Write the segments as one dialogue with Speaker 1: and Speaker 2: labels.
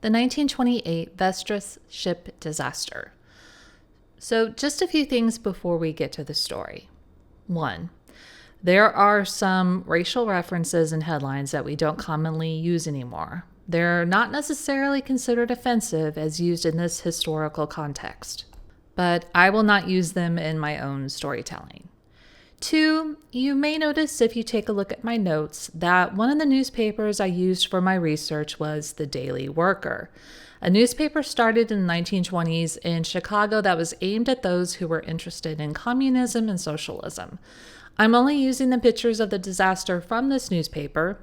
Speaker 1: The 1928 Vestris ship disaster. So just a few things before we get to the story. 1. There are some racial references in headlines that we don't commonly use anymore. They're not necessarily considered offensive as used in this historical context, but I will not use them in my own storytelling. 2, you may notice if you take a look at my notes that one of the newspapers I used for my research was the Daily Worker, a newspaper started in the 1920s in Chicago that was aimed at those who were interested in communism and socialism. I'm only using the pictures of the disaster from this newspaper,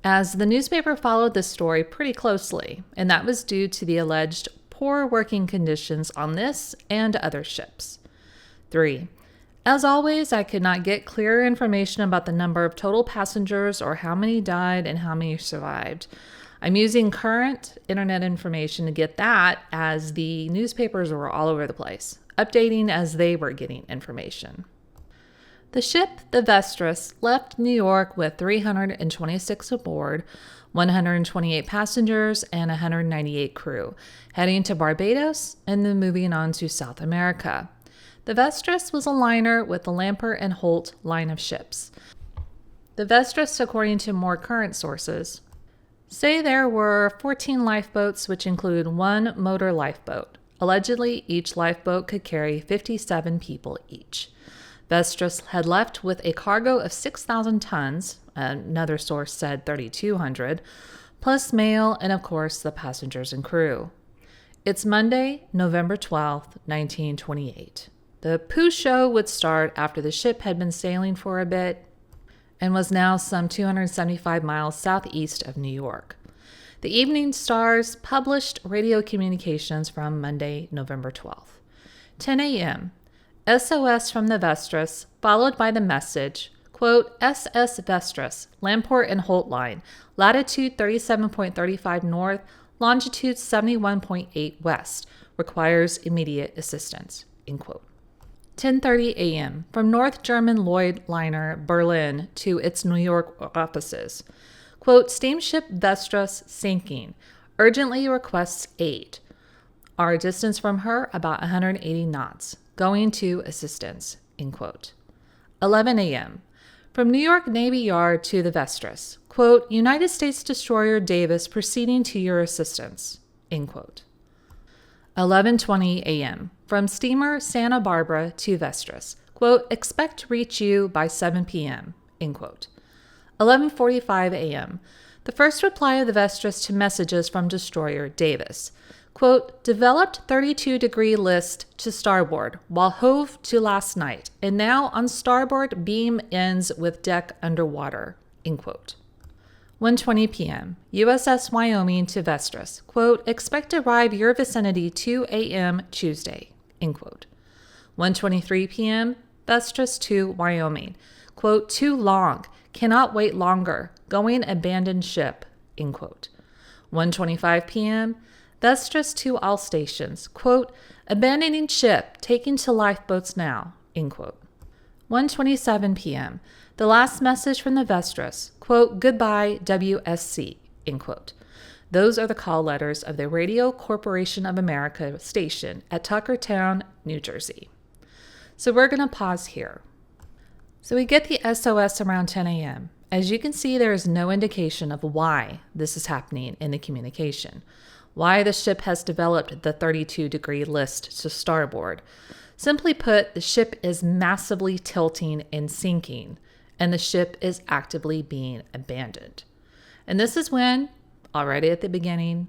Speaker 1: as the newspaper followed this story pretty closely, and that was due to the alleged poor working conditions on this and other ships. 3. As always, I could not get clearer information about the number of total passengers or how many died and how many survived. I'm using current internet information to get that, as the newspapers were all over the place, updating as they were getting information. The ship, the Vestris, left New York with 326 aboard, 128 passengers, and 198 crew, heading to Barbados and then moving on to South America. The Vestris was a liner with the Lamper and Holt line of ships. The Vestris, according to more current sources, say there were 14 lifeboats, which include one motor lifeboat. Allegedly, each lifeboat could carry 57 people each. Vestris had left with a cargo of 6,000 tons, another source said 3,200, plus mail and, of course, the passengers and crew. It's Monday, November 12th, 1928. The Pooh show would start after the ship had been sailing for a bit and was now some 275 miles southeast of New York. The Evening Star's published radio communications from Monday, November 12th. 10 a.m. SOS from the Vestris, followed by the message, quote, SS Vestris, Lamport and Holt Line, latitude 37.35 north, longitude 71.8 west, requires immediate assistance, end quote. 10:30 a.m. from North German Lloyd liner Berlin to its New York offices. Quote, steamship Vestris sinking. Urgently requests aid. Our distance from her about 180 knots. Going to assistance, end quote. 11 a.m. from New York Navy Yard to the Vestris. Quote, United States destroyer Davis proceeding to your assistance, end quote. 11:20 a.m. from steamer Santa Barbara to Vestris. Quote, expect to reach you by 7 p.m., end quote. 11:45 a.m. the first reply of the Vestris to messages from destroyer Davis. Quote, developed 32-degree list to starboard while hove to last night, and now on starboard beam ends with deck underwater, end quote. 1:20 p.m. USS Wyoming to Vestris. Quote, expect to arrive your vicinity 2 a.m. Tuesday, end quote. 1:23 p.m. Vestris to Wyoming. Quote, too long. Cannot wait longer. Going abandoned ship, end quote. 1:25 p.m. Vestris to all stations. Quote, abandoning ship. Taking to lifeboats now, end quote. 1:27 p.m. The last message from the Vestris, quote, goodbye WSC, end quote. Those are the call letters of the Radio Corporation of America station at Tuckertown, New Jersey. So we're going to pause here. So we get the SOS around 10 a.m. As you can see, there is no indication of why this is happening in the communication, why the ship has developed the 32-degree list to starboard. Simply put, the ship is massively tilting and sinking, and the ship is actively being abandoned. And this is when, already at the beginning,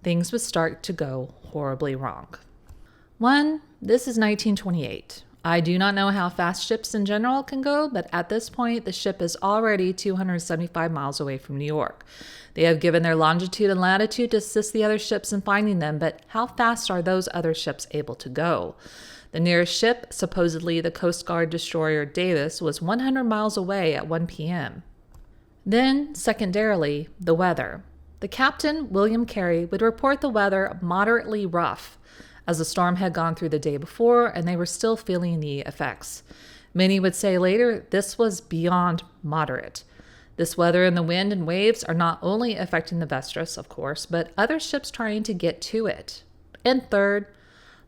Speaker 1: things would start to go horribly wrong. 1, this is 1928. I do not know how fast ships in general can go, but at this point, the ship is already 275 miles away from New York. They have given their longitude and latitude to assist the other ships in finding them, but how fast are those other ships able to go? The nearest ship, supposedly the Coast Guard destroyer Davis, was 100 miles away at 1 p.m. Then, secondarily, the weather. The captain, William Carey, would report the weather moderately rough, as the storm had gone through the day before and they were still feeling the effects. Many would say later this was beyond moderate. This weather and the wind and waves are not only affecting the Vestris, of course, but other ships trying to get to it. And third,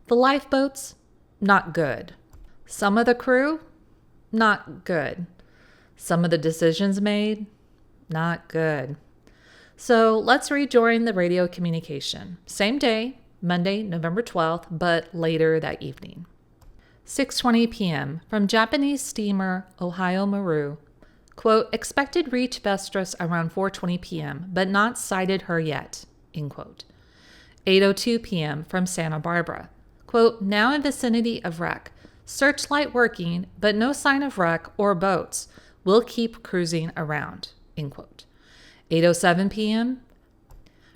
Speaker 1: the lifeboats, not good. Some of the crew, not good. Some of the decisions made, not good. So let's rejoin the radio communication. Same day, Monday, November 12th, but later that evening. 6:20 p.m. from Japanese steamer Ohio Maru. Quote, expected reach Vestris around 4:20 p.m., but not sighted her yet, end quote. 8:02 p.m. from Santa Barbara. Quote, now in vicinity of wreck. Searchlight working, but no sign of wreck or boats. We'll keep cruising around, end quote. 8:07 p.m.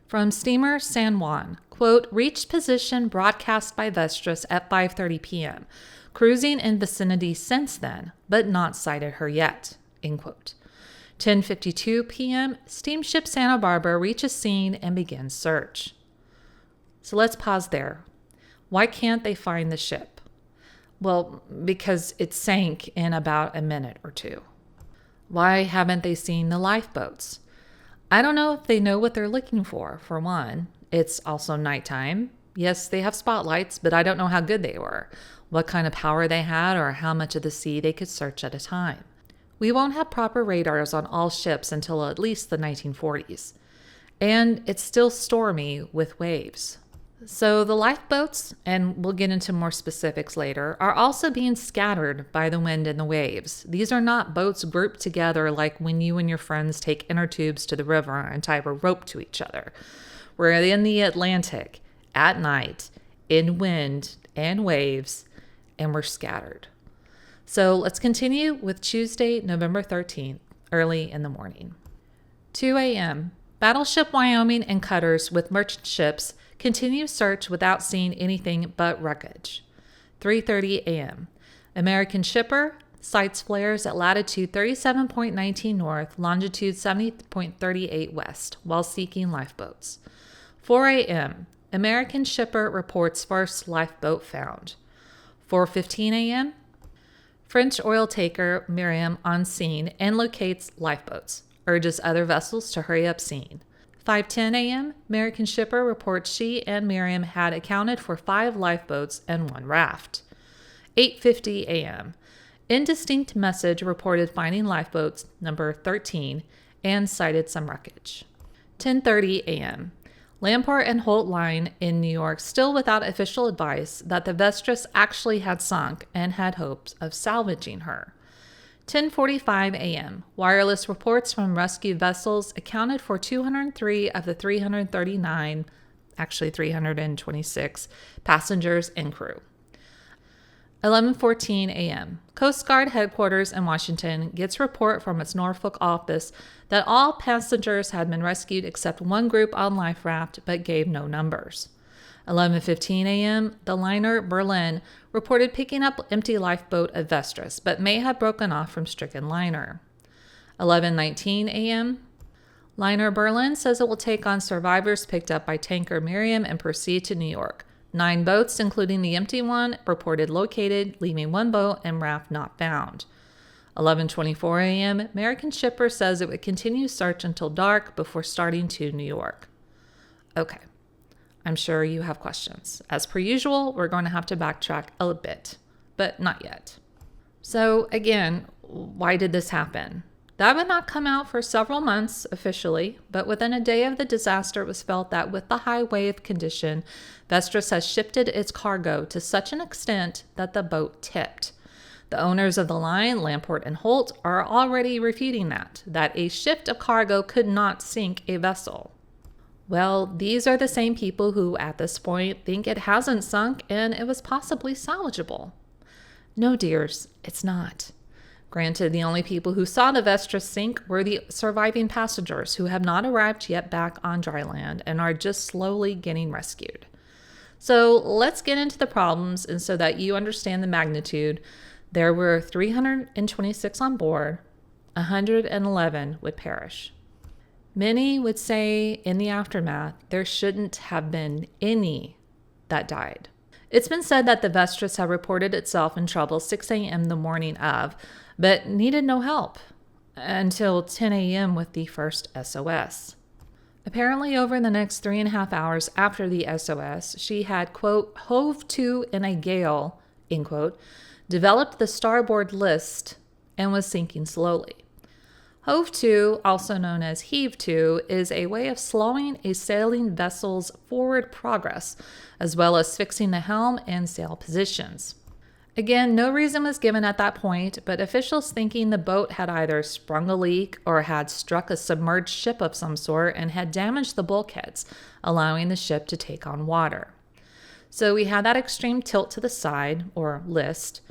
Speaker 1: from steamer San Juan. Quote, reached position broadcast by Vestris at 5:30 p.m. Cruising in vicinity since then, but not sighted her yet, end quote. 10:52 p.m. steamship Santa Barbara reaches scene and begins search. So let's pause there. Why can't they find the ship? Well, because it sank in about a minute or two. Why haven't they seen the lifeboats? I don't know if they know what they're looking for one. It's also nighttime. Yes, they have spotlights, but I don't know how good they were, what kind of power they had, or how much of the sea they could search at a time. We won't have proper radars on all ships until at least the 1940s. And it's still stormy with waves. So the lifeboats, and we'll get into more specifics later, are also being scattered by the wind and the waves. These are not boats grouped together like when you and your friends take inner tubes to the river and tie a rope to each other. We're in the Atlantic at night, in wind and waves, and we're scattered. So let's continue with Tuesday, November 13th, early in the morning. 2 a.m. Battleship Wyoming and cutters with merchant ships continue search without seeing anything but wreckage. 3:30 a.m. American shipper sights flares at latitude 37.19 north, longitude 70.38 west, while seeking lifeboats. 4 a.m. American shipper reports first lifeboat found. 4:15 a.m. French oil tanker Miriam on scene and locates lifeboats, urges other vessels to hurry up scene. 5:10 a.m., American shipper reports she and Miriam had accounted for 5 lifeboats and 1 raft. 8:50 a.m., indistinct message reported finding lifeboats number 13 and cited some wreckage. 10:30 a.m., Lamport and Holt Line in New York still without official advice that the Vestris actually had sunk and had hopes of salvaging her. 10:45 a.m. Wireless reports from rescued vessels accounted for 203 of the 339, actually 326, passengers and crew. 11:14 a.m. Coast Guard headquarters in Washington gets report from its Norfolk office that all passengers had been rescued except one group on life raft, but gave no numbers. 11:15 a.m., the liner Berlin reported picking up empty lifeboat at Vestris, but may have broken off from stricken liner. 11:19 a.m., liner Berlin says it will take on survivors picked up by tanker Miriam and proceed to New York. 9 boats, including the empty one, reported located, leaving 1 boat and raft not found. 11:24 a.m., American shipper says it would continue search until dark before starting to New York. Okay. I'm sure you have questions. As per usual, we're going to have to backtrack a bit, but not yet. So again, why did this happen? That would not come out for several months officially, but within a day of the disaster, it was felt that with the high wave condition, Vestris has shifted its cargo to such an extent that the boat tipped. The owners of the line, Lamport and Holt, are already refuting that a shift of cargo could not sink a vessel. Well, these are the same people who, at this point, think it hasn't sunk and it was possibly salvageable. No, dears, it's not. Granted, the only people who saw the Vestris sink were the surviving passengers who have not arrived yet back on dry land and are just slowly getting rescued. So let's get into the problems, and so that you understand the magnitude, there were 326 on board, 111 would perish. Many would say in the aftermath, there shouldn't have been any that died. It's been said that the Vestris had reported itself in trouble 6 a.m. the morning of, but needed no help. until 10 a.m. with the first SOS. Apparently, over the next 3.5 hours after the SOS, she had, quote, hove to in a gale, end quote, developed the starboard list, and was sinking slowly. Hove to, also known as heave to, is a way of slowing a sailing vessel's forward progress, as well as fixing the helm and sail positions. Again, no reason was given at that point, but officials thinking the boat had either sprung a leak or had struck a submerged ship of some sort and had damaged the bulkheads, allowing the ship to take on water. So we had that extreme tilt to the side, or list.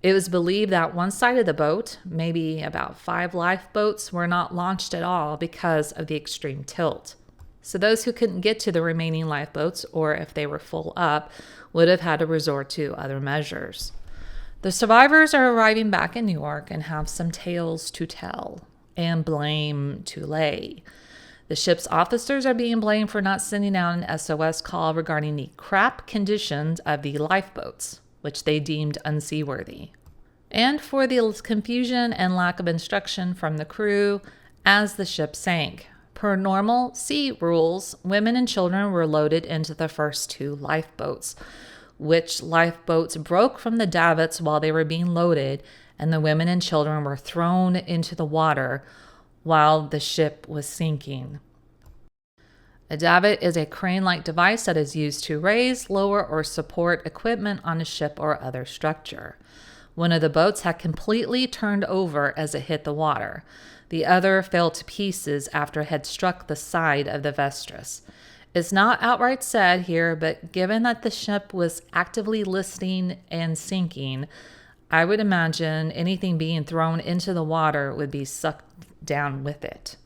Speaker 1: It was believed that one side of the boat, maybe about 5 lifeboats, were not launched at all because of the extreme tilt. So those who couldn't get to the remaining lifeboats, or if they were full up, would have had to resort to other measures. The survivors are arriving back in New York and have some tales to tell and blame to lay. The ship's officers are being blamed for not sending out an SOS call regarding the crap conditions of the lifeboats, which they deemed unseaworthy, and for the confusion and lack of instruction from the crew as the ship sank. Per normal sea rules, women and children were loaded into the first 2 lifeboats, which lifeboats broke from the davits while they were being loaded, and the women and children were thrown into the water while the ship was sinking. A davit is a crane-like device that is used to raise, lower, or support equipment on a ship or other structure. One of the boats had completely turned over as it hit the water. The other fell to pieces after it had struck the side of the Vestris. It's not outright said here, but given that the ship was actively listing and sinking, I would imagine anything being thrown into the water would be sucked down with it.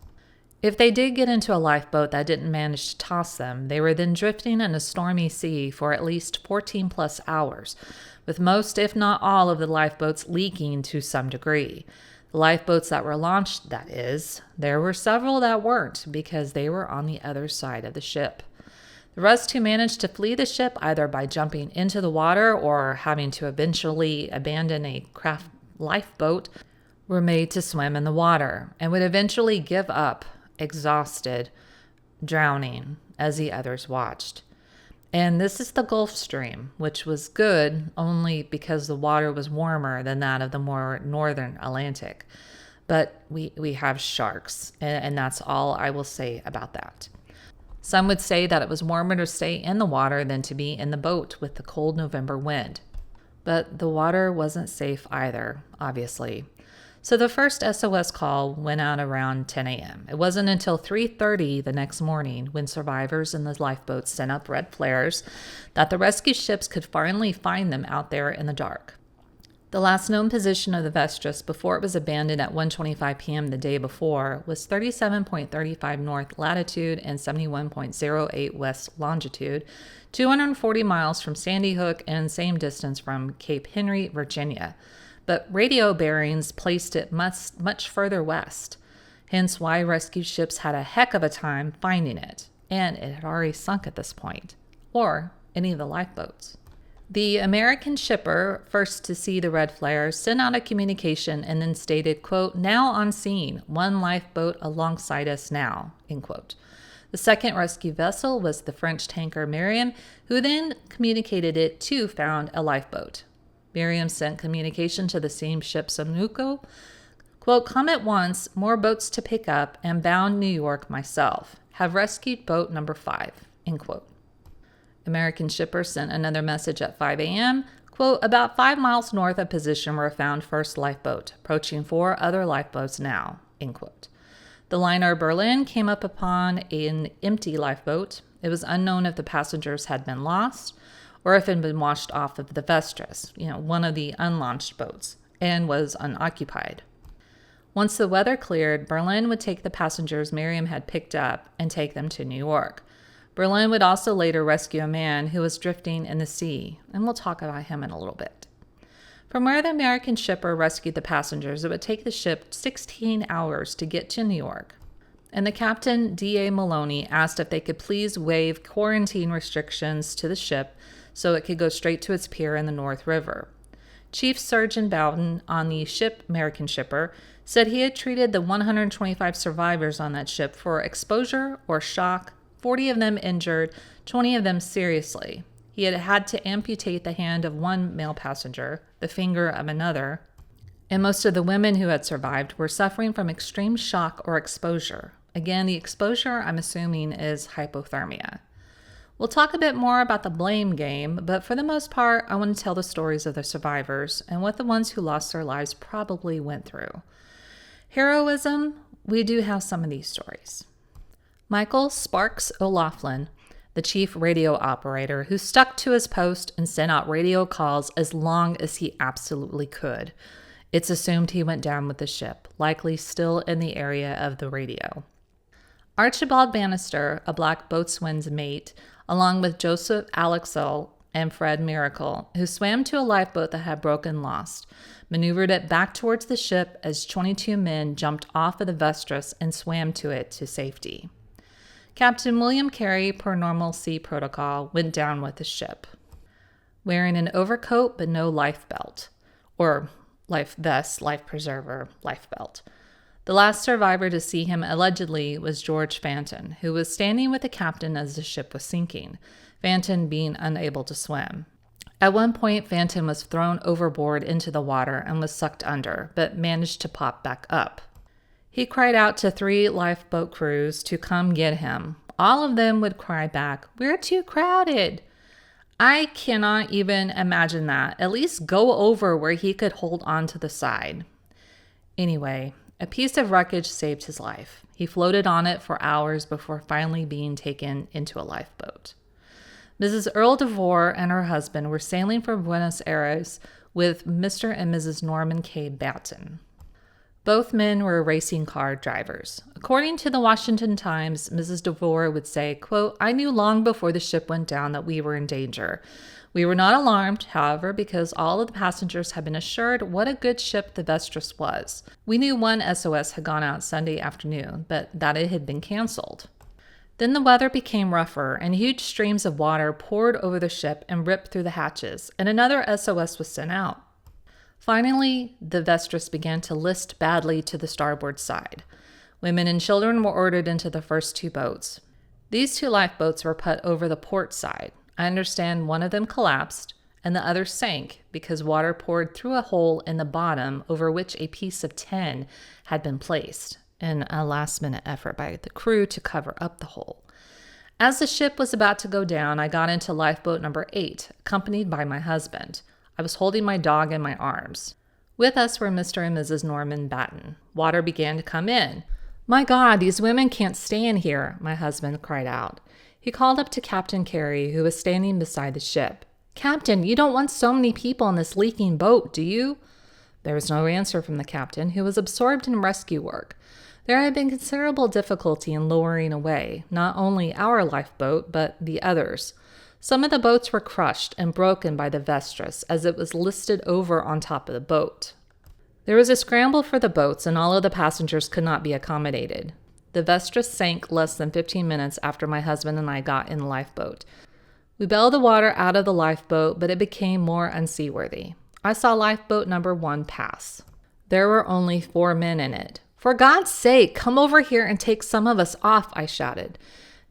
Speaker 1: If they did get into a lifeboat that didn't manage to toss them, they were then drifting in a stormy sea for at least 14 plus hours, with most, if not all, of the lifeboats leaking to some degree. The lifeboats that were launched, that is, there were several that weren't because they were on the other side of the ship. The rest who managed to flee the ship either by jumping into the water or having to eventually abandon a craft lifeboat were made to swim in the water and would eventually give up, exhausted, drowning, as the others watched. And this is the Gulf Stream, which was good only because the water was warmer than that of the more northern Atlantic. But we have sharks, and that's all I will say about that. Some would say that it was warmer to stay in the water than to be in the boat with the cold November wind. But the water wasn't safe either, obviously. So the first SOS call went out around 10 a.m. It wasn't until 3:30 the next morning, when survivors in the lifeboats sent up red flares, that the rescue ships could finally find them out there in the dark. The last known position of the Vestris before it was abandoned at 1:25 p.m. the day before was 37.35 north latitude and 71.08 west longitude, 240 miles from Sandy Hook and same distance from Cape Henry, Virginia. But radio bearings placed it much further west, hence why rescue ships had a heck of a time finding it, and it had already sunk at this point, or any of the lifeboats. The American shipper, first to see the red flares, sent out a communication and then stated, quote, "Now on scene, 1 lifeboat alongside us now," end quote. The second rescue vessel was the French tanker Miriam, who then communicated it too found a lifeboat. Miriam sent communication to the same ship Samuco, quote, "Come at once, more boats to pick up, and bound New York myself. Have rescued boat number 5, end quote. American shipper sent another message at 5 a.m., quote, "About 5 miles north of position where found first lifeboat, approaching 4 other lifeboats now," end quote. The liner Berlin came up upon an empty lifeboat. It was unknown if the passengers had been lost or if it had been washed off of the Vestris, one of the unlaunched boats, and was unoccupied. Once the weather cleared, Berlin would take the passengers Miriam had picked up and take them to New York. Berlin would also later rescue a man who was drifting in the sea, and we'll talk about him in a little bit. From where the American shipper rescued the passengers, it would take the ship 16 hours to get to New York, and the captain, D.A. Maloney, asked if they could please waive quarantine restrictions to the ship so it could go straight to its pier in the North River. Chief Surgeon Bowden on the ship American shipper said he had treated the 125 survivors on that ship for exposure or shock, 40 of them injured, 20 of them seriously. He had had to amputate the hand of one male passenger, the finger of another, and most of the women who had survived were suffering from extreme shock or exposure. Again, the exposure, I'm assuming, is hypothermia. We'll talk a bit more about the blame game, but for the most part, I want to tell the stories of the survivors and what the ones who lost their lives probably went through. Heroism, we do have some of these stories. Michael Sparks O'Laughlin, the chief radio operator who stuck to his post and sent out radio calls as long as he absolutely could. It's assumed he went down with the ship, likely still in the area of the radio. Archibald Bannister, a black boatswain's mate, along with Joseph Alexel and Fred Miracle, who swam to a lifeboat that had broken lost, maneuvered it back towards the ship as 22 men jumped off of the Vestris and swam to it to safety. Captain William Carey, per normal sea protocol, went down with the ship, wearing an overcoat but no life belt, or life vest, life preserver, life belt. The last survivor to see him allegedly was George Fanton, who was standing with the captain as the ship was sinking, Fanton being unable to swim. At one point, Fanton was thrown overboard into the water and was sucked under, but managed to pop back up. He cried out to 3 lifeboat crews to come get him. All of them would cry back, "We're too crowded." I cannot even imagine that. At least go over where he could hold on to the side. Anyway, a piece of wreckage saved his life. He floated on it for hours before finally being taken into a lifeboat. Mrs. Earl DeVore and her husband were sailing from Buenos Aires with Mr. and Mrs. Norman K. Batten. Both men were racing car drivers. According to the Washington Times, Mrs. DeVore would say, quote, "I knew long before the ship went down that we were in danger. We were not alarmed, however, because all of the passengers had been assured what a good ship the Vestris was. We knew one SOS had gone out Sunday afternoon, but that it had been canceled. Then the weather became rougher, and huge streams of water poured over the ship and ripped through the hatches, and another SOS was sent out. Finally, the Vestris began to list badly to the starboard side. Women and children were ordered into the first 2 boats. These 2 lifeboats were put over the port side. I understand one of them collapsed and the other sank because water poured through a hole in the bottom over which a piece of tin had been placed, in a last-minute effort by the crew to cover up the hole. As the ship was about to go down, I got into lifeboat number 8, accompanied by my husband. I was holding my dog in my arms. With us were Mr. and Mrs. Norman Batten. Water began to come in. "My God, these women can't stay in here," my husband cried out. He called up to Captain Carey, who was standing beside the ship. "Captain, you don't want so many people in this leaking boat, do you?" There was no answer from the captain, who was absorbed in rescue work. There had been considerable difficulty in lowering away, not only our lifeboat, but the others. Some of the boats were crushed and broken by the Vestris as it was listed over on top of the boat. There was a scramble for the boats, and all of the passengers could not be accommodated. The Vestris sank less than 15 minutes after my husband and I got in the lifeboat. We bailed the water out of the lifeboat, but it became more unseaworthy. I saw lifeboat number 1 pass. There were only 4 men in it. "For God's sake, come over here and take some of us off," I shouted.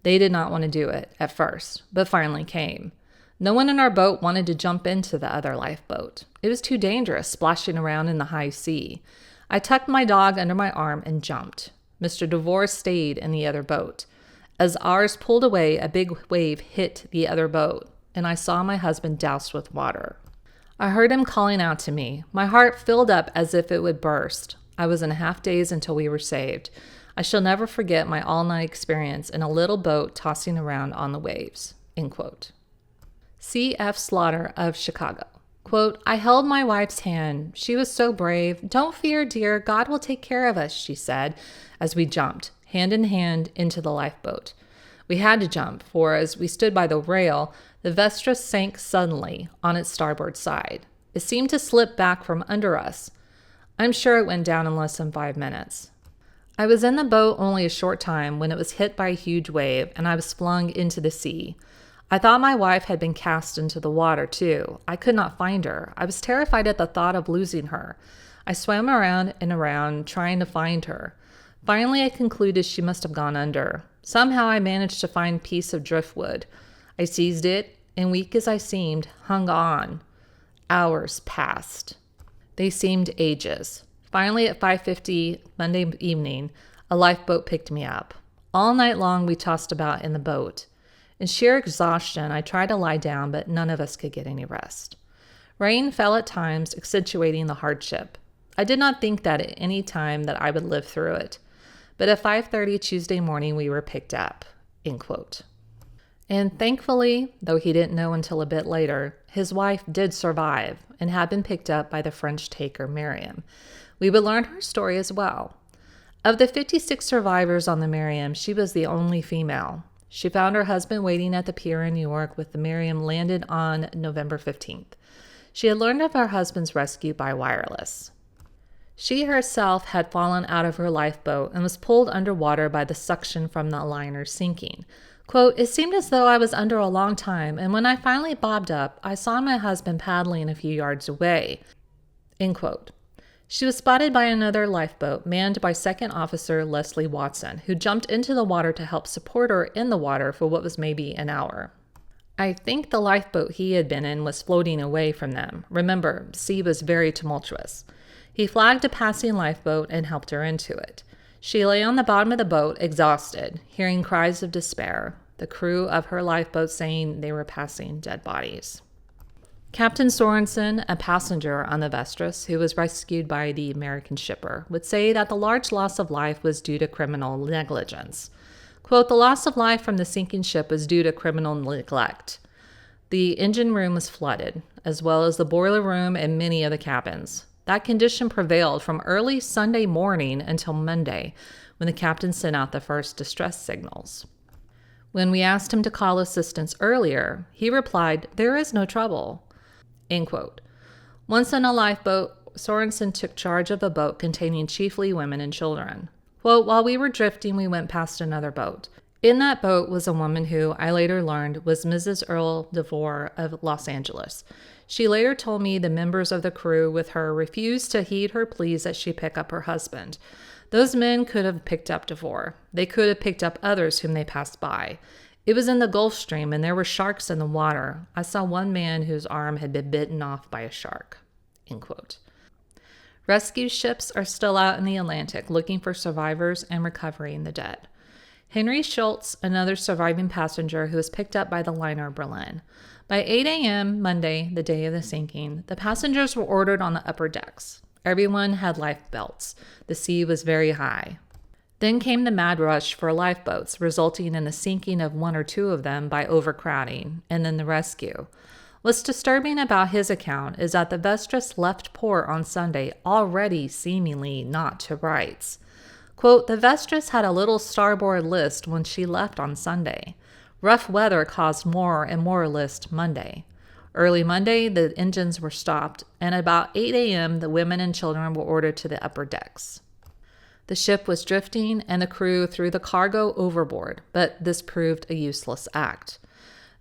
Speaker 1: They did not want to do it at first, but finally came. No one in our boat wanted to jump into the other lifeboat. It was too dangerous, splashing around in the high sea. I tucked my dog under my arm and jumped. Mr. DeVore stayed in the other boat. As ours pulled away, a big wave hit the other boat, and I saw my husband doused with water. I heard him calling out to me. My heart filled up as if it would burst. I was in a half daze until we were saved. I shall never forget my all-night experience in a little boat tossing around on the waves." End quote. C.F. Slaughter of Chicago. Quote, "I held my wife's hand. She was so brave. 'Don't fear, dear. God will take care of us,' she said, as we jumped, hand in hand, into the lifeboat. We had to jump, for as we stood by the rail, the Vestris sank suddenly on its starboard side. It seemed to slip back from under us. I'm sure it went down in less than 5 minutes. I was in the boat only a short time when it was hit by a huge wave, and I was flung into the sea. I thought my wife had been cast into the water, too. I could not find her. I was terrified at the thought of losing her. I swam around and around trying to find her. Finally, I concluded she must have gone under. Somehow I managed to find a piece of driftwood. I seized it, and weak as I seemed, hung on. Hours passed. They seemed ages. Finally, at 5:50 Monday evening, a lifeboat picked me up. All night long, we tossed about in the boat. In sheer exhaustion, I tried to lie down, but none of us could get any rest. Rain fell at times, accentuating the hardship. I did not think that at any time that I would live through it. But at 5:30 Tuesday morning, we were picked up." End quote. And thankfully, though he didn't know until a bit later, his wife did survive and had been picked up by the French taker Miriam. We would learn her story as well. Of the 56 survivors on the Miriam, she was the only female. She found her husband waiting at the pier in New York with the Miriam landed on November 15th. She had learned of her husband's rescue by wireless. She herself had fallen out of her lifeboat and was pulled underwater by the suction from the liner sinking. Quote, "It seemed as though I was under a long time, and when I finally bobbed up, I saw my husband paddling a few yards away." End quote. She was spotted by another lifeboat manned by Second Officer Leslie Watson, who jumped into the water to help support her in the water for what was maybe an hour. I think the lifeboat he had been in was floating away from them. Remember, the sea was very tumultuous. He flagged a passing lifeboat and helped her into it. She lay on the bottom of the boat, exhausted, hearing cries of despair, the crew of her lifeboat saying they were passing dead bodies. Captain Sorensen, a passenger on the Vestris, who was rescued by the American shipper, would say that the large loss of life was due to criminal negligence. Quote, "The loss of life from the sinking ship was due to criminal neglect. The engine room was flooded, as well as the boiler room and many of the cabins. That condition prevailed from early Sunday morning until Monday, when the captain sent out the first distress signals. When we asked him to call assistance earlier, he replied, 'There is no trouble.'" End quote. Once in a lifeboat, Sorensen took charge of a boat containing chiefly women and children. Quote, "While we were drifting, we went past another boat. In that boat was a woman who, I later learned, was Mrs. Earl DeVore of Los Angeles. She later told me the members of the crew with her refused to heed her pleas that she pick up her husband. Those men could have picked up DeVore. They could have picked up others whom they passed by. It was in the Gulf Stream, and there were sharks in the water. I saw one man whose arm had been bitten off by a shark." End quote. Rescue ships are still out in the Atlantic looking for survivors and recovering the dead. Henry Schultz, another surviving passenger who was picked up by the liner Berlin. By 8 a.m. Monday, the day of the sinking, the passengers were ordered on the upper decks. Everyone had life belts. The sea was very high. Then came the mad rush for lifeboats, resulting in the sinking of one or two of them by overcrowding, and then the rescue. What's disturbing about his account is that the Vestris left port on Sunday already seemingly not to rights. Quote, "The Vestris had a little starboard list when she left on Sunday. Rough weather caused more and more list Monday. Early Monday, the engines were stopped, and at about 8 a.m., the women and children were ordered to the upper decks. The ship was drifting, and the crew threw the cargo overboard, but this proved a useless act.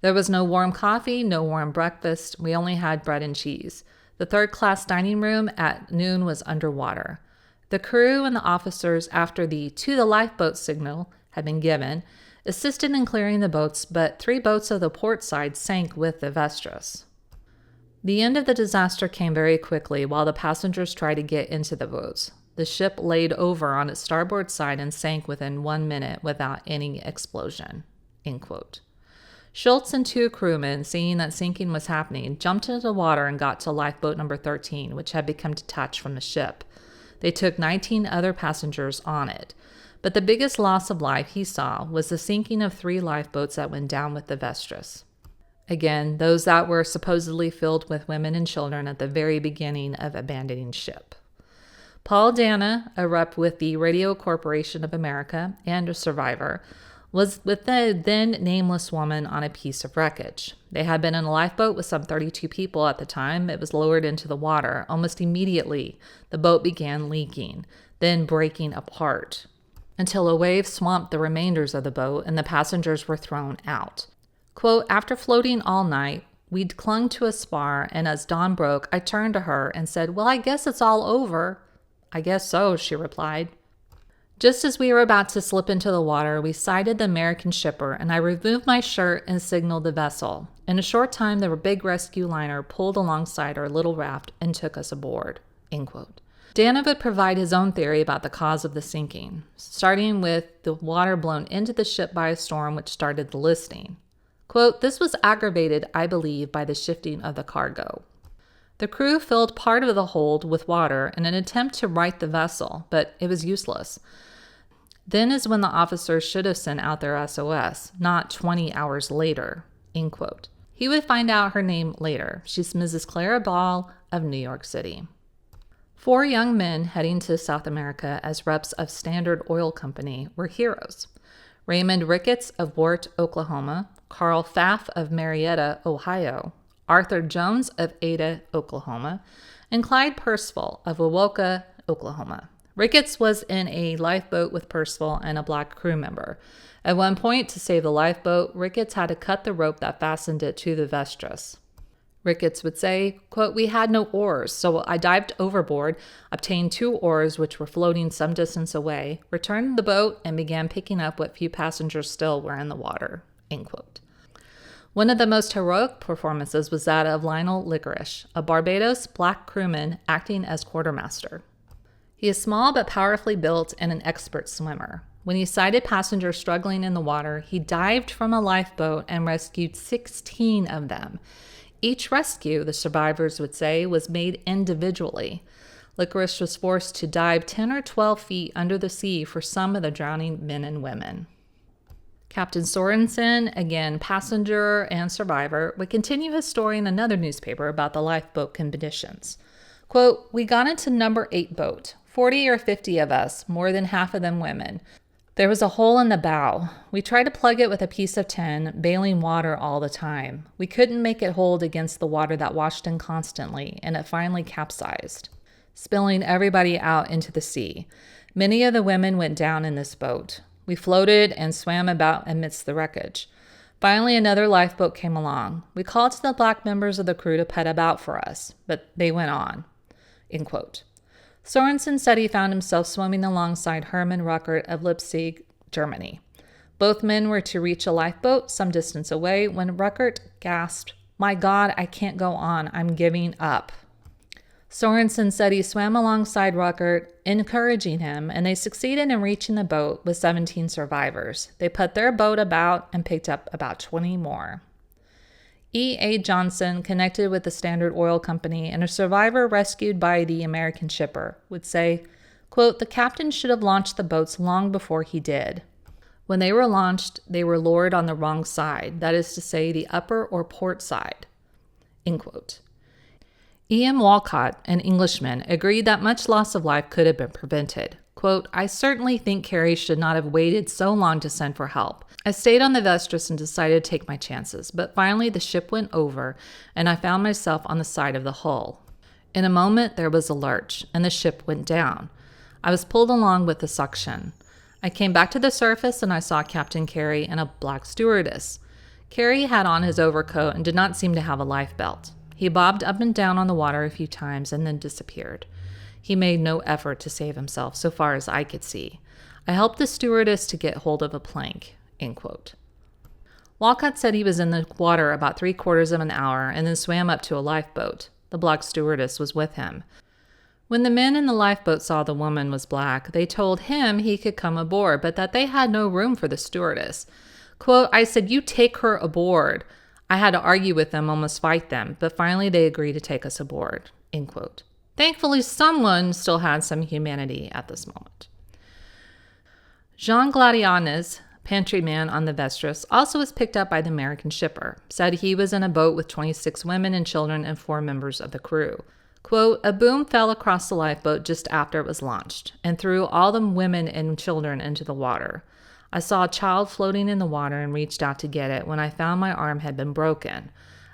Speaker 1: There was no warm coffee, no warm breakfast. We only had bread and cheese. The third-class dining room at noon was underwater. The crew and the officers, after the "to the lifeboat" signal had been given, assisted in clearing the boats, but 3 boats of the port side sank with the Vestris. The end of the disaster came very quickly while the passengers tried to get into the boats. The ship laid over on its starboard side and sank within 1 minute without any explosion. End quote. Schultz and 2 crewmen, seeing that sinking was happening, jumped into the water and got to lifeboat number 13, which had become detached from the ship. They took 19 other passengers on it. But the biggest loss of life he saw was the sinking of 3 lifeboats that went down with the Vestris. Again, those that were supposedly filled with women and children at the very beginning of abandoning ship. Paul Dana, a rep with the Radio Corporation of America and a survivor, was with the then nameless woman on a piece of wreckage. They had been in a lifeboat with some 32 people at the time. It was lowered into the water. Almost immediately, the boat began leaking, then breaking apart, until a wave swamped the remainders of the boat and the passengers were thrown out. Quote, "After floating all night, We'd clung to a spar, and as dawn broke, I turned to her and said, "Well, I guess it's all over." "I guess so," she replied. Just as we were about to slip into the water, we sighted the American shipper, and I removed my shirt and signaled the vessel. In a short time, the big rescue liner pulled alongside our little raft and took us aboard. End quote. Dana would provide his own theory about the cause of the sinking, starting with the water blown into the ship by a storm which started the listing. Quote, "This was aggravated, I believe, by the shifting of the cargo. The crew filled part of the hold with water in an attempt to right the vessel, but it was useless. Then is when the officers should have sent out their SOS, not 20 hours later." End quote. He would find out her name later. She's Mrs. Clara Ball of New York City. 4 young men heading to South America as reps of Standard Oil Company were heroes. Raymond Ricketts of Wirt, Oklahoma, Carl Pfaff of Marietta, Ohio, Arthur Jones of Ada, Oklahoma, and Clyde Percival of Wewoka, Oklahoma. Ricketts was in a lifeboat with Percival and a black crew member. At one point, to save the lifeboat, Ricketts had to cut the rope that fastened it to the Vestris. Ricketts would say, quote, "We had no oars, so I dived overboard, obtained 2 oars which were floating some distance away, returned to the boat, and began picking up what few passengers still were in the water." End quote. One of the most heroic performances was that of Lionel Licorice, a Barbados black crewman acting as quartermaster. He is small but powerfully built and an expert swimmer. When he sighted passengers struggling in the water, he dived from a lifeboat and rescued 16 of them. Each rescue, the survivors would say, was made individually. Licorice was forced to dive 10 or 12 feet under the sea for some of the drowning men and women. Captain Sorensen, again passenger and survivor, would continue his story in another newspaper about the lifeboat conditions. Quote, "We got into number 8 boat, 40 or 50 of us, more than half of them women. There was a hole in the bow. We tried to plug it with a piece of tin, bailing water all the time. We couldn't make it hold against the water that washed in constantly, and it finally capsized, spilling everybody out into the sea. Many of the women went down in this boat. We floated and swam about amidst the wreckage. Finally, another lifeboat came along. We called to the black members of the crew to put about for us, but they went on." End quote. Sorensen said he found himself swimming alongside Hermann Ruckert of Leipzig, Germany. Both men were to reach a lifeboat some distance away when Ruckert gasped, "My God, I can't go on. I'm giving up." Sorensen said he swam alongside Ruckert, encouraging him, and they succeeded in reaching the boat with 17 survivors. They put their boat about and picked up about 20 more. E.A. Johnson, connected with the Standard Oil Company and a survivor rescued by the American shipper, would say, quote, "The captain should have launched the boats long before he did. When they were launched, they were lowered on the wrong side, that is to say, the upper or port side." End quote. E.M. Walcott, an Englishman, agreed that much loss of life could have been prevented. Quote, "I certainly think Carey should not have waited so long to send for help. I stayed on the Vestris and decided to take my chances, but finally the ship went over, and I found myself on the side of the hull. In a moment there was a lurch, and the ship went down. I was pulled along with the suction. I came back to the surface, and I saw Captain Carey and a black stewardess. Carey had on his overcoat and did not seem to have a life belt. He bobbed up and down on the water a few times and then disappeared. He made no effort to save himself, so far as I could see. I helped the stewardess to get hold of a plank." End quote. Walcott said he was in the water about 3/4 of an hour and then swam up to a lifeboat. The black stewardess was with him. When the men in the lifeboat saw the woman was black, they told him he could come aboard, but that they had no room for the stewardess. Quote, "I said, 'You take her aboard.' I had to argue with them, almost fight them, but finally they agreed to take us aboard." End quote. Thankfully, someone still had some humanity at this moment. Jean Gladianes, pantryman on the Vestris, also was picked up by the American shipper, said he was in a boat with 26 women and children and 4 members of the crew. Quote, "A boom fell across the lifeboat just after it was launched and threw all the women and children into the water. I saw a child floating in the water and reached out to get it when I found my arm had been broken.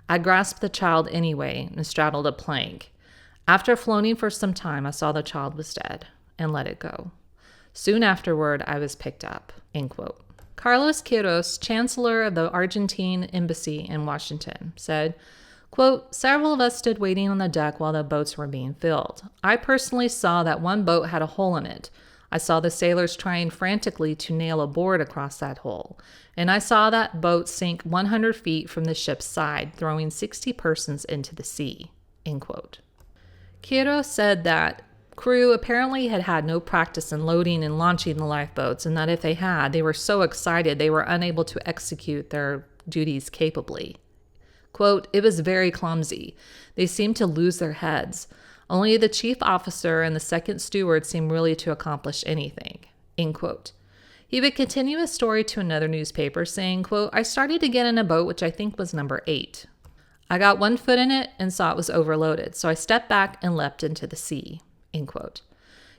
Speaker 1: I grasped the child anyway and straddled a plank. After floating for some time, I saw the child was dead and let it go. Soon afterward, I was picked up." End quote. Carlos Quiros, chancellor of the Argentine embassy in Washington, said, Quote, several of us stood waiting on the deck while the boats were being filled. I personally saw that one boat had a hole in it. I saw the sailors trying frantically to nail a board across that hole. And I saw that boat sink 100 feet from the ship's side, throwing 60 persons into the sea. End quote. Queiroz said that crew apparently had had no practice in loading and launching the lifeboats, and that if they had, they were so excited they were unable to execute their duties capably. Quote, it was very clumsy. They seemed to lose their heads. Only the chief officer and the second steward seemed really to accomplish anything. End quote. He would continue his story to another newspaper saying, quote, I started to get in a boat which I think was number 8. I got one foot in it and saw it was overloaded, so I stepped back and leapt into the sea. End quote.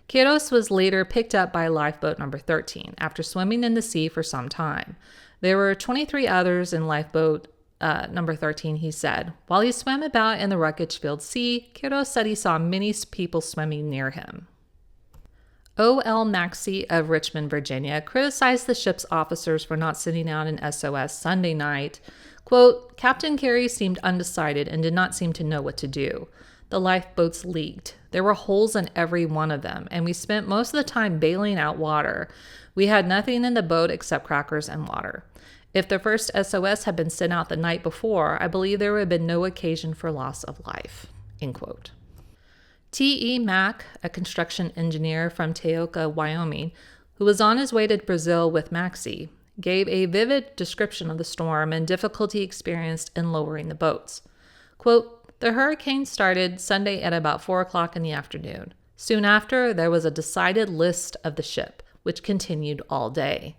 Speaker 1: Queiroz was later picked up by lifeboat number 13 after swimming in the sea for some time. There were 23 others in lifeboat number 13, he said. While he swam about in the wreckage-filled sea, Queiroz said he saw many people swimming near him. O.L. Maxey of Richmond, Virginia, criticized the ship's officers for not sending out an SOS Sunday night. Quote, Captain Carey seemed undecided and did not seem to know what to do. The lifeboats leaked. There were holes in every one of them, and we spent most of the time bailing out water. We had nothing in the boat except crackers and water. If the first SOS had been sent out the night before, I believe there would have been no occasion for loss of life. End quote. T.E. Mack, a construction engineer from Teoka, Wyoming, who was on his way to Brazil with Maxey, gave a vivid description of the storm and difficulty experienced in lowering the boats. Quote, the hurricane started Sunday at about 4 o'clock in the afternoon. Soon after, there was a decided list of the ship, which continued all day.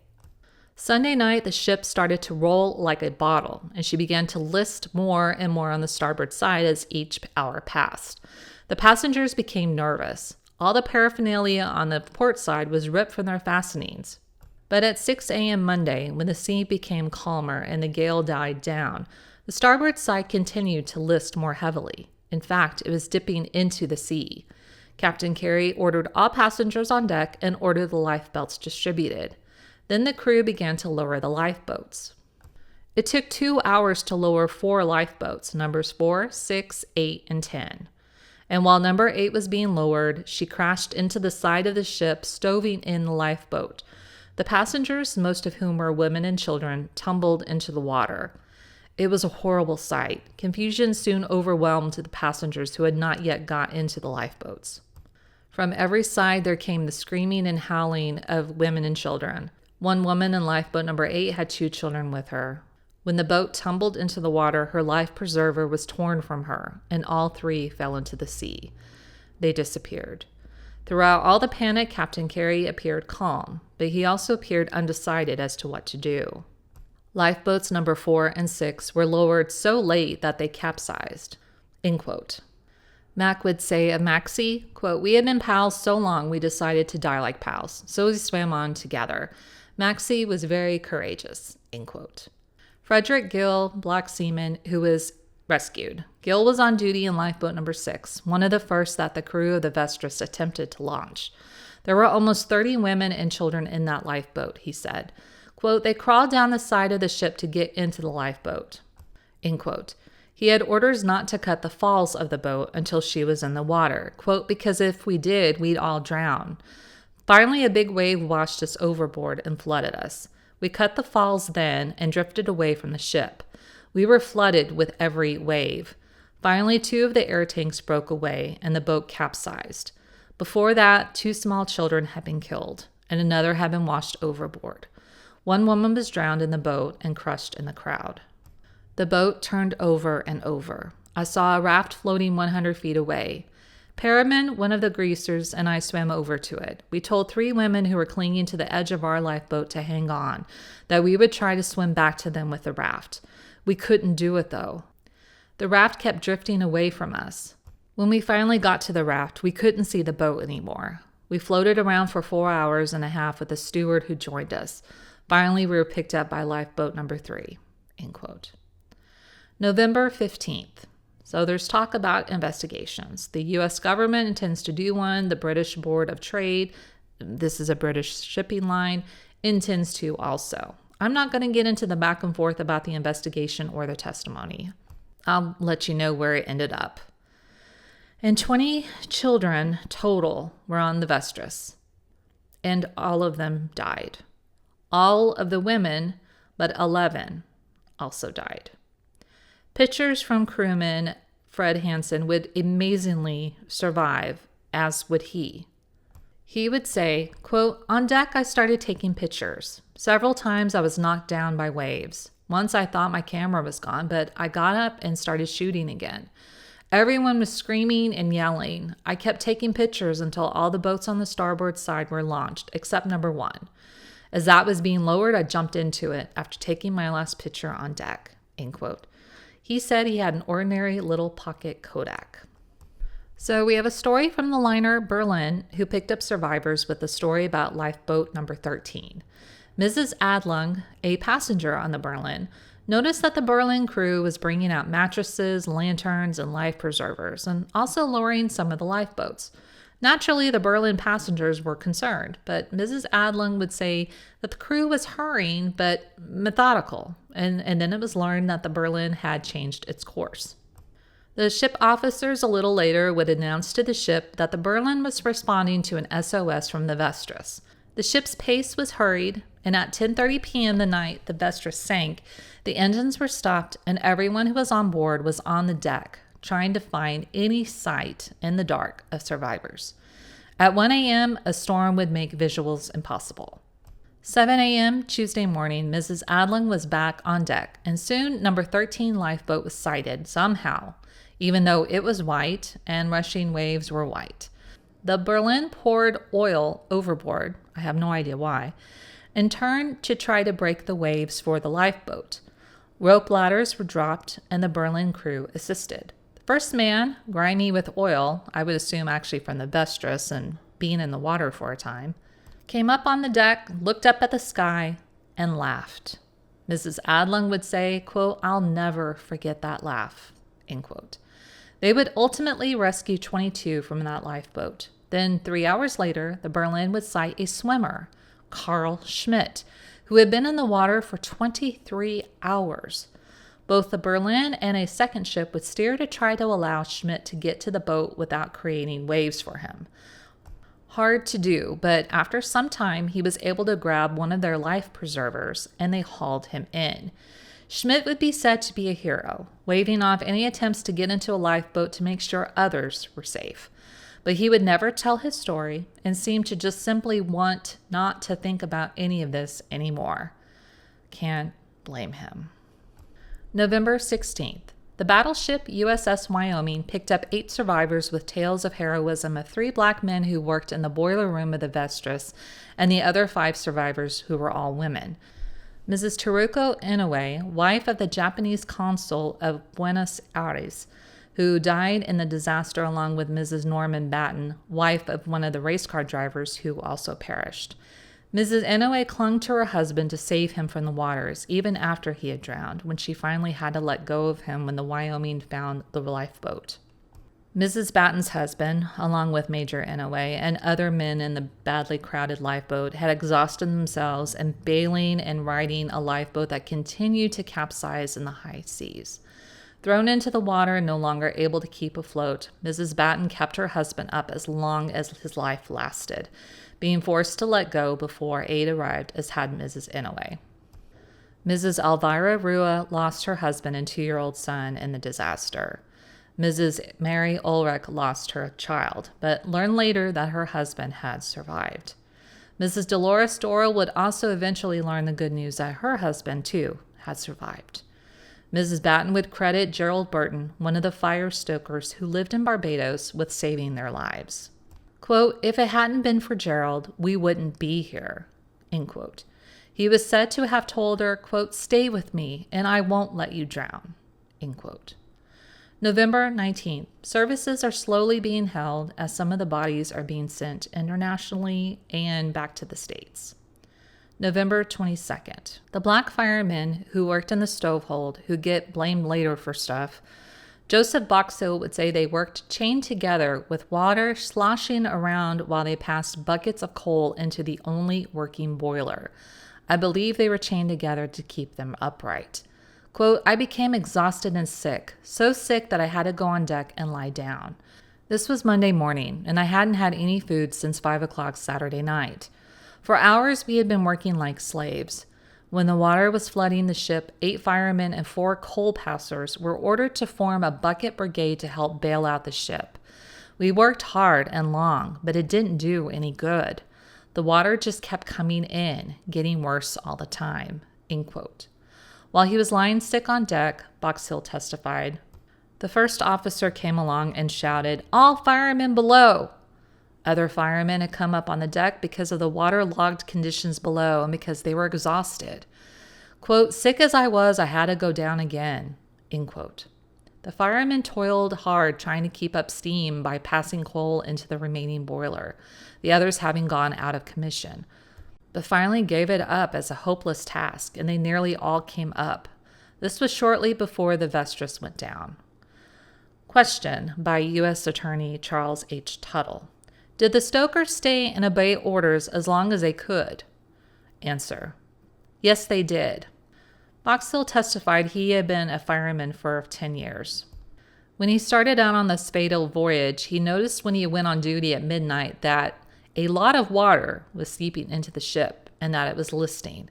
Speaker 1: Sunday night, the ship started to roll like a bottle, and she began to list more and more on the starboard side as each hour passed. The passengers became nervous. All the paraphernalia on the port side was ripped from their fastenings. But at 6 a.m. Monday, when the sea became calmer and the gale died down, the starboard side continued to list more heavily. In fact, it was dipping into the sea. Captain Carey ordered all passengers on deck and ordered the lifebelts distributed. Then the crew began to lower the lifeboats. It took 2 hours to lower 4 lifeboats, numbers 4, 6, 8, and 10. And while number 8 was being lowered, she crashed into the side of the ship, stoving in the lifeboat. The passengers, most of whom were women and children, tumbled into the water. It was a horrible sight. Confusion soon overwhelmed the passengers who had not yet got into the lifeboats. From every side there came the screaming and howling of women and children. One woman in lifeboat number 8 had 2 children with her. When the boat tumbled into the water, her life preserver was torn from her, and all 3 fell into the sea. They disappeared. Throughout all the panic, Captain Carey appeared calm, but he also appeared undecided as to what to do. Lifeboats number 4 and 6 were lowered so late that they capsized. End quote. Mack would say of Maxey, quote, we had been pals so long we decided to die like pals, so we swam on together. Maxey was very courageous, end quote. Frederick Gill, black seaman, who was rescued. Gill was on duty in lifeboat number 6, one of the first that the crew of the Vestris attempted to launch. There were almost 30 women and children in that lifeboat, he said. Quote, they crawled down the side of the ship to get into the lifeboat, end quote. He had orders not to cut the falls of the boat until she was in the water, quote, because if we did, we'd all drown. Finally, a big wave washed us overboard and flooded us. We cut the falls then and drifted away from the ship. We were flooded with every wave. Finally, 2 of the air tanks broke away and the boat capsized. Before that, 2 small children had been killed, and another had been washed overboard. One woman was drowned in the boat and crushed in the crowd. The boat turned over and over. I saw a raft floating 100 feet away. Perriman, one of the greasers, and I swam over to it. We told 3 women who were clinging to the edge of our lifeboat to hang on, that we would try to swim back to them with the raft. We couldn't do it, though. The raft kept drifting away from us. When we finally got to the raft, we couldn't see the boat anymore. We floated around for 4 hours and a half with a steward who joined us. Finally, we were picked up by lifeboat number 3, end quote. November 15th. So there's talk about investigations. The U.S. government intends to do one. The British Board of Trade, this is a British shipping line, intends to also. I'm not going to get into the back and forth about the investigation or the testimony. I'll let you know where it ended up. And 20 children total were on the Vestris, and all of them died. All of the women, but 11, also died. Pictures from crewman Fred Hansen would amazingly survive, as would he. He would say, quote, "On deck, I started taking pictures. Several times I was knocked down by waves. Once I thought my camera was gone, but I got up and started shooting again. Everyone was screaming and yelling. I kept taking pictures until all the boats on the starboard side were launched, except number 1. As that was being lowered, I jumped into it after taking my last picture on deck," end quote. He said he had an ordinary little pocket Kodak. So we have a story from the liner Berlin, who picked up survivors with a story about lifeboat number 13. Mrs. Adlung, a passenger on the Berlin, noticed that the Berlin crew was bringing out mattresses, lanterns, and life preservers, and also lowering some of the lifeboats. Naturally, the Berlin passengers were concerned, but Mrs. Adlung would say that the crew was hurrying but methodical, and then it was learned that the Berlin had changed its course. The ship officers a little later would announce to the ship that the Berlin was responding to an SOS from the Vestris. The ship's pace was hurried, and at 10:30 p.m. the night the Vestris sank, the engines were stopped and everyone who was on board was on the deck, trying to find any sight in the dark of survivors. At 1 a.m., a storm would make visuals impossible. 7 a.m. Tuesday morning, Mrs. Adlung was back on deck, and soon number 13 lifeboat was sighted somehow, even though it was white and rushing waves were white. The Berlin poured oil overboard, I have no idea why, and turned to try to break the waves for the lifeboat. Rope ladders were dropped, and the Berlin crew assisted. The first man, grimy with oil, I would assume actually from the Vestris and being in the water for a time, came up on the deck, looked up at the sky, and laughed. Mrs. Adlung would say, quote, "I'll never forget that laugh," end quote. They would ultimately rescue 22 from that lifeboat. Then 3 hours later, the Berlin would sight a swimmer, Carl Schmidt, who had been in the water for 23 hours. Both the Berlin and a second ship would steer to try to allow Schmidt to get to the boat without creating waves for him. Hard to do, but after some time, he was able to grab one of their life preservers, and they hauled him in. Schmidt would be said to be a hero, waving off any attempts to get into a lifeboat to make sure others were safe. But he would never tell his story and seemed to just simply want not to think about any of this anymore. Can't blame him. November 16th. The battleship USS Wyoming picked up 8 survivors with tales of heroism of 3 black men who worked in the boiler room of the Vestris and the other 5 survivors who were all women. Mrs. Teruko Inoue, wife of the Japanese consul of Buenos Aires, who died in the disaster along with Mrs. Norman Batten, wife of one of the race car drivers who also perished. Mrs. Inoue clung to her husband to save him from the waters, even after he had drowned, when she finally had to let go of him when the Wyoming found the lifeboat. Mrs. Batten's husband, along with Major Inoue and other men in the badly crowded lifeboat, had exhausted themselves in bailing and riding a lifeboat that continued to capsize in the high seas. Thrown into the water and no longer able to keep afloat, Mrs. Batten kept her husband up as long as his life lasted, being forced to let go before aid arrived, as had Mrs. Inoue. Mrs. Elvira Rua lost her husband and 2-year-old son in the disaster. Mrs. Mary Ulrich lost her child, but learned later that her husband had survived. Mrs. Dolores Doral would also eventually learn the good news that her husband, too, had survived. Mrs. Batten would credit Gerald Burton, one of the fire stokers who lived in Barbados, with saving their lives. Quote, "If it hadn't been for Gerald, we wouldn't be here," end quote. He was said to have told her, quote, "Stay with me and I won't let you drown," end quote. November 19th. Services are slowly being held as some of the bodies are being sent internationally and back to the States. November 22nd. The black firemen who worked in the stovehold, who get blamed later for stuff, Joseph Boxhill would say they worked chained together with water sloshing around while they passed buckets of coal into the only working boiler. I believe they were chained together to keep them upright. Quote, I became exhausted and sick, so sick that I had to go on deck and lie down. This was Monday morning, and I hadn't had any food since 5 o'clock Saturday night. For hours, we had been working like slaves. When the water was flooding the ship, 8 firemen and 4 coal passers were ordered to form a bucket brigade to help bail out the ship. We worked hard and long, but it didn't do any good. The water just kept coming in, getting worse all the time. End quote. While he was lying sick on deck, Boxhill testified, the first officer came along and shouted, all firemen below! Other firemen had come up on the deck because of the waterlogged conditions below and because they were exhausted. Quote, sick as I was, I had to go down again. End quote. The firemen toiled hard trying to keep up steam by passing coal into the remaining boiler, the others having gone out of commission, but finally gave it up as a hopeless task, and they nearly all came up. This was shortly before the Vestris went down. Question by U.S. Attorney Charles H. Tuttle. Did the stokers stay and obey orders as long as they could? Answer. Yes, they did. Boxhill testified he had been a fireman for 10 years. When he started out on this fatal voyage, he noticed when he went on duty at midnight that a lot of water was seeping into the ship and that it was listing.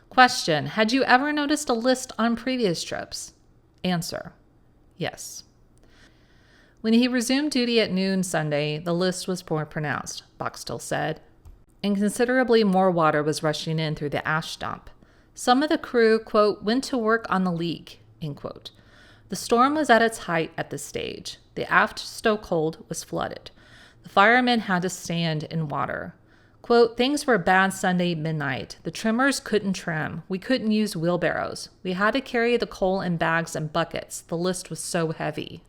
Speaker 1: Question, had you ever noticed a list on previous trips? Answer, yes. When he resumed duty at noon Sunday, the list was more pronounced, Boxhill said, and considerably more water was rushing in through the ash dump. Some of the crew, quote, went to work on the leak, end quote. The storm was at its height at this stage. The aft stokehold was flooded. The firemen had to stand in water. Quote, things were bad Sunday midnight. The trimmers couldn't trim. We couldn't use wheelbarrows. We had to carry the coal in bags and buckets. The list was so heavy.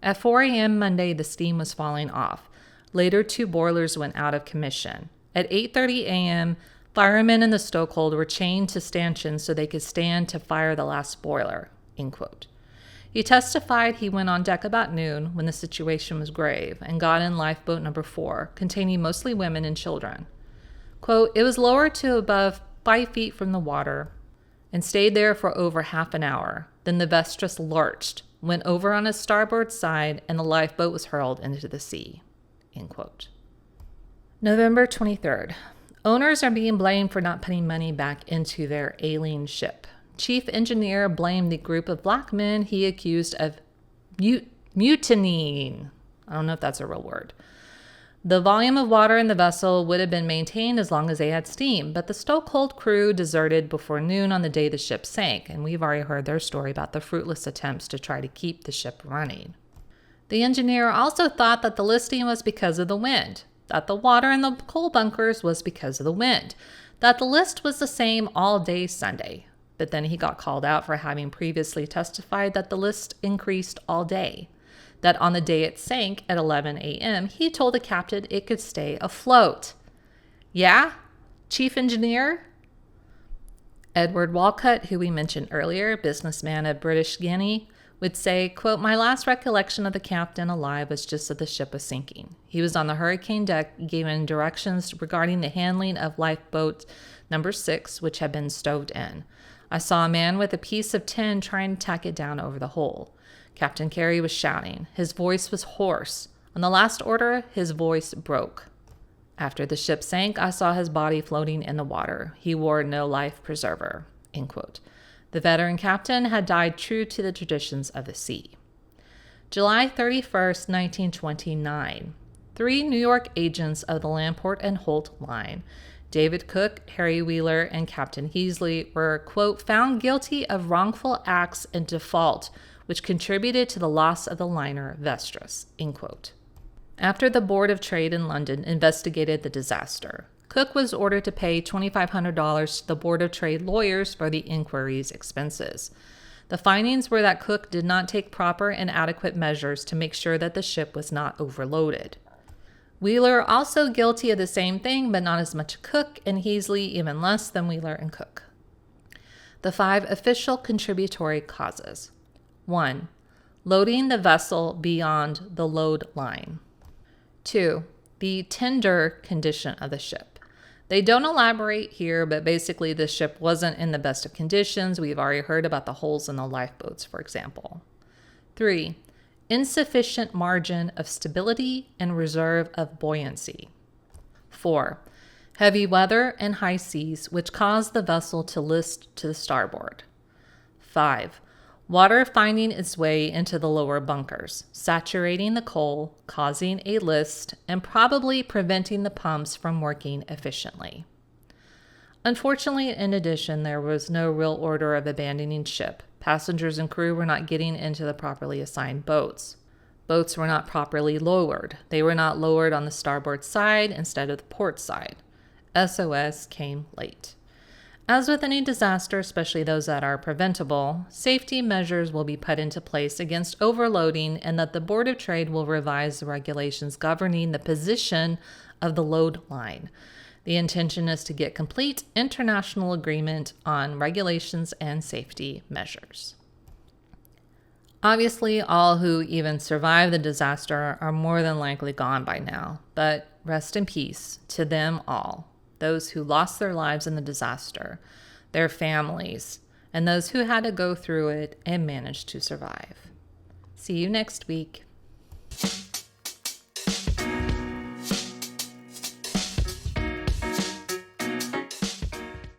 Speaker 1: At 4 a.m. Monday, the steam was falling off. Later, 2 boilers went out of commission. At 8:30 a.m., firemen in the stokehold were chained to stanchions so they could stand to fire the last boiler, end quote. He testified he went on deck about noon when the situation was grave and got in lifeboat number 4, containing mostly women and children. Quote, it was lowered to above 5 feet from the water and stayed there for over half an hour. Then the Vestris lurched, went over on its starboard side, and the lifeboat was hurled into the sea, end quote. November 23rd. Owners are being blamed for not putting money back into their ailing ship. Chief engineer blamed the group of black men he accused of mutinying. I don't know if that's a real word. The volume of water in the vessel would have been maintained as long as they had steam, but the stokehold crew deserted before noon on the day the ship sank, and we've already heard their story about the fruitless attempts to try to keep the ship running. The engineer also thought that the listing was because of the wind, that the water in the coal bunkers was because of the wind, that the list was the same all day Sunday. But then he got called out for having previously testified that the list increased all day, that on the day it sank at 11 a.m., he told the captain it could stay afloat. Yeah, chief engineer? Edward Walcott, who we mentioned earlier, businessman of British Guiana, would say, quote, my last recollection of the captain alive was just that the ship was sinking. He was on the hurricane deck, giving directions regarding the handling of lifeboat number 6, which had been stowed in. I saw a man with a piece of tin trying to tack it down over the hole. Captain Carey was shouting. His voice was hoarse. On the last order, his voice broke. After the ship sank, I saw his body floating in the water. He wore no life preserver, end quote. The veteran captain had died true to the traditions of the sea. July 31st, 1929. 3 New York agents of the Lamport and Holt line, David Cook, Harry Wheeler, and Captain Heasley were, quote, found guilty of wrongful acts and default, which contributed to the loss of the liner Vestris, end quote. After the Board of Trade in London investigated the disaster, Cook was ordered to pay $2,500 to the Board of Trade lawyers for the inquiry's expenses. The findings were that Cook did not take proper and adequate measures to make sure that the ship was not overloaded. Wheeler also guilty of the same thing, but not as much Cook, and Heasley even less than Wheeler and Cook. The 5 official contributory causes. 1. Loading the vessel beyond the load line. 2. The tender condition of the ship. They don't elaborate here, but basically the ship wasn't in the best of conditions. We've already heard about the holes in the lifeboats, for example. 3. Insufficient margin of stability and reserve of buoyancy. 4. Heavy weather and high seas, which caused the vessel to list to the starboard. 5. Water finding its way into the lower bunkers, saturating the coal, causing a list, and probably preventing the pumps from working efficiently. Unfortunately, in addition, there was no real order of abandoning ship. Passengers and crew were not getting into the properly assigned boats. Boats were not properly lowered. They were not lowered on the starboard side instead of the port side. SOS came late. As with any disaster, especially those that are preventable, safety measures will be put into place against overloading, and that the Board of Trade will revise the regulations governing the position of the load line. The intention is to get complete international agreement on regulations and safety measures. Obviously, all who even survived the disaster are more than likely gone by now, but rest in peace to them all. Those who lost their lives in the disaster, their families, and those who had to go through it and managed to survive. See you next week.